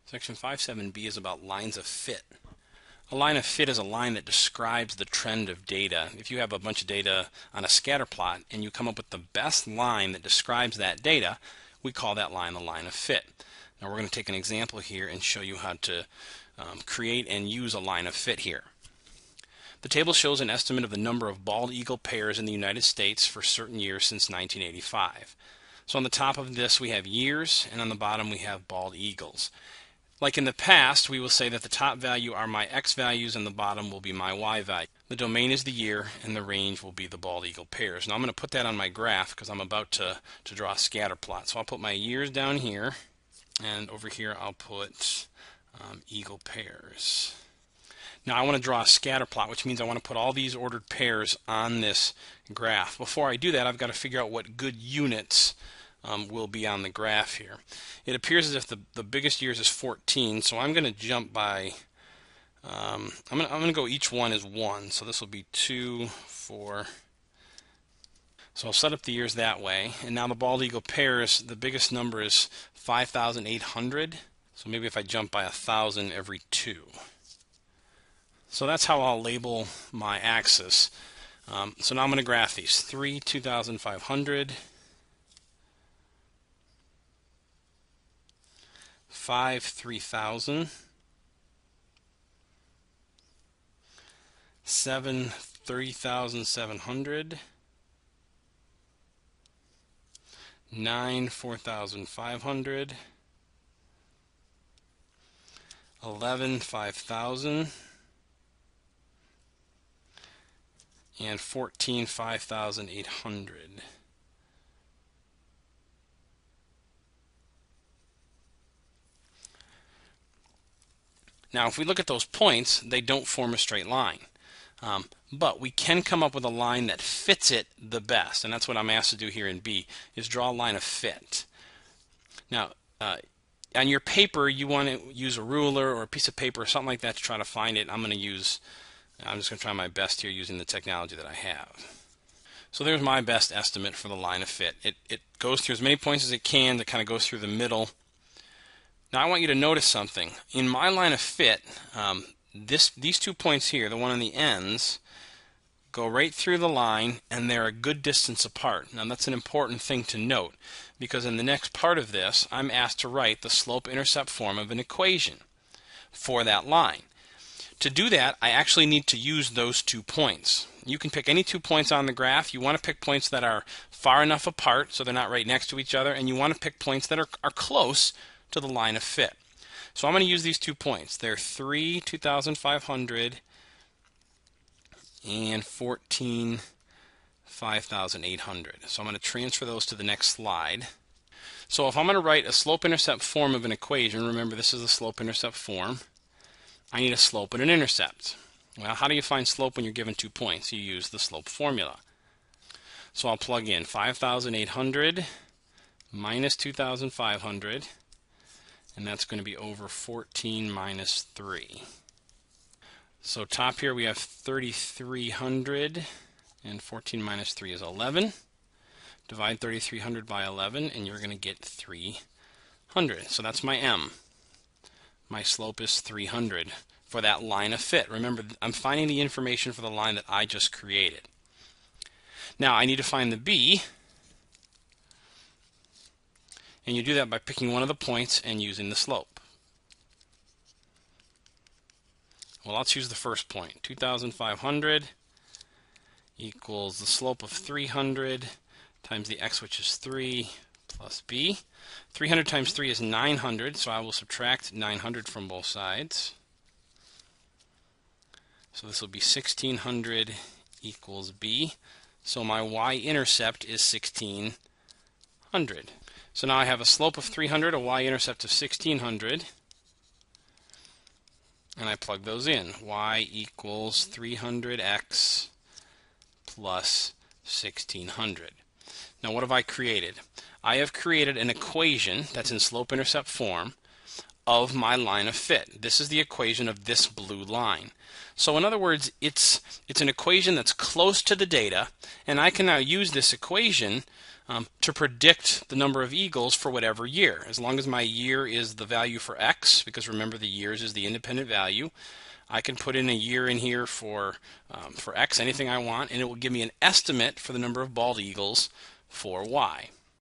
Section 5.7b is about lines of fit. A line of fit is a line that describes the trend of data. If you have a bunch of data on a scatter plot and you come up with the best line that describes that data, we call that line the line of fit. Now we're going to take an example here and show you how to create and use a line of fit here. The table shows an estimate of the number of bald eagle pairs in the United States for certain years since 1985. So on the top of this we have years, and on the bottom we have bald eagles. Like in the past, we will say that the top value are my X values and the bottom will be my Y value. The domain is the year and the range will be the bald eagle pairs. Now I'm going to put that on my graph because I'm about to draw a scatter plot. So I'll put my years down here, and over here I'll put eagle pairs. Now I want to draw a scatter plot, which means I want to put all these ordered pairs on this graph. Before I do that, I've got to figure out what good units will be on the graph here. It appears as if the biggest years is 14, so I'm going to jump by, I'm going to go each one is 1, so this will be 2, 4. So I'll set up the years that way, and now the bald eagle pairs, the biggest number is 5,800, so maybe if I jump by 1,000 every 2. So that's how I'll label my axis. So now I'm going to graph these. 3, 2,500. 5, 3,000. 7, 3,700. 9, 4,500. 11, 5,000. And 14, 5,800. Now if we look at those points, they don't form a straight line. But we can come up with a line that fits it the best, and that's what I'm asked to do here in B, is draw a line of fit. Now on your paper you want to use a ruler or a piece of paper or something like that to try to find it. I'm just going to try my best here using the technology that I have. So there's my best estimate for the line of fit. It goes through as many points as it can to kind of go through the middle. Now I want you to notice something. In my line of fit, these 2 points here, the one on the ends, go right through the line and they're a good distance apart. Now that's an important thing to note because in the next part of this I'm asked to write the slope-intercept form of an equation for that line. To do that, I actually need to use those 2 points. You can pick any 2 points on the graph. You want to pick points that are far enough apart so they're not right next to each other, and you want to pick points that are close to the line of fit. So I'm going to use these 2 points. They're 3, 2,500 and 14, 5,800. So I'm going to transfer those to the next slide. So if I'm going to write a slope-intercept form of an equation, remember this is the slope-intercept form, I need a slope and an intercept. Well, how do you find slope when you're given 2 points? You use the slope formula. So I'll plug in 5,800 minus 2,500, and that's going to be over 14 minus 3. So top here we have 3,300, and 14 minus 3 is 11. Divide 3,300 by 11, and you're going to get 300. So that's my M. My slope is 300 for that line of fit. Remember, I'm finding the information for the line that I just created. Now I need to find the B, and you do that by picking one of the points and using the slope. Well, let's use the first point. 2,500 equals the slope of 300 times the x, which is 3, plus b. 300 times 3 is 900, so I will subtract 900 from both sides. So this will be 1,600 equals b. So my y-intercept is 1,600. So now I have a slope of 300, a y-intercept of 1,600, and I plug those in. Y equals 300x plus 1,600. Now what have I created? I have created an equation that's in slope-intercept form of my line of fit. This is the equation of this blue line. So in other words, it's an equation that's close to the data, and I can now use this equation to predict the number of eagles for whatever year. As long as my year is the value for X, because remember the years is the independent value, I can put in a year in here for X, anything I want, and it will give me an estimate for the number of bald eagles for Y.